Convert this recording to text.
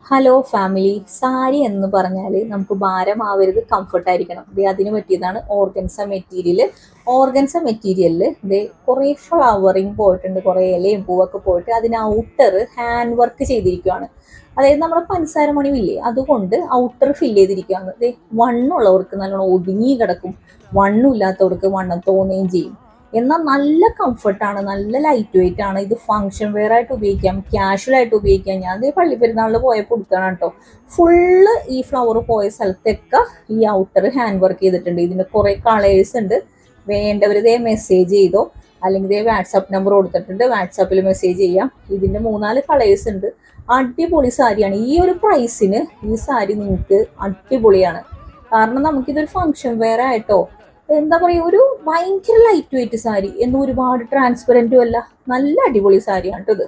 Hello family. Sari എന്ന് പറഞ്ഞാൽ നമുക്ക് ഭാരമാവരുത്, കംഫർട്ടായിരിക്കണം. അതിന് പറ്റിയതാണ് ഓർഗൻസ മെറ്റീരിയൽ. ഓർഗൻസ മെറ്റീരിയലിൽ കുറേ ഫ്ലവറിങ് പോയിട്ടുണ്ട്, കുറേ ഇലയും പൂവൊക്കെ പോയിട്ട് അതിന് ഔട്ടർ ഹാൻഡ് വർക്ക് ചെയ്തിരിക്കുകയാണ്. അതായത് നമ്മുടെ പഞ്ചസാര മണിവില്ലേ, അതുകൊണ്ട് ഔട്ടർ ഫില്ല് ചെയ്തിരിക്കുകയാണ്. വണ്ണുള്ളവർക്ക് നല്ലോണം ഒതുങ്ങി കിടക്കും, വണ്ണമില്ലാത്തവർക്ക് വണ്ണം തോന്നുകയും ചെയ്യും. എന്നാൽ നല്ല കംഫർട്ടാണ്, നല്ല ലൈറ്റ് വെയിറ്റ് ആണ്. ഇത് ഫങ്ഷൻ വെയർ ആയിട്ട് ഉപയോഗിക്കാം, ക്യാഷ്വൽ ആയിട്ട് ഉപയോഗിക്കാം. ഞാൻ പള്ളി പെരുന്നാളിൽ പോയപ്പോൾ കൊടുക്കണം കേട്ടോ. ഫുള്ള് ഈ ഫ്ലവർ പോയ സ്ഥലത്തൊക്കെ ഈ ഔട്ടർ ഹാൻഡ് വർക്ക് ചെയ്തിട്ടുണ്ട്. ഇതിൻ്റെ കുറേ കളേഴ്സ് ഉണ്ട്. വേണ്ടവർ മെസ്സേജ് ചെയ്തോ, അല്ലെങ്കിൽ വാട്സാപ്പ് നമ്പർ കൊടുത്തിട്ടുണ്ട്, വാട്സാപ്പിൽ മെസ്സേജ് ചെയ്യാം. ഇതിൻ്റെ 3-4 കളേഴ്സ് ഉണ്ട്. അടിപൊളി സാരിയാണ്. ഈ ഒരു പ്രൈസിന് ഈ സാരി നിങ്ങൾക്ക് അടിപൊളിയാണ്. കാരണം നമുക്കിതൊരു ഫങ്ഷൻ വെയർ ആയിട്ടോ, എന്താ പറയുക, ഒരു ഭയങ്കര ലൈറ്റ് വെയിറ്റ് സാരി, എന്നും ഒരുപാട് ട്രാൻസ്പെറൻറ്റും അല്ല, നല്ല അടിപൊളി സാരിയാണ് കേട്ടോ ഇത്.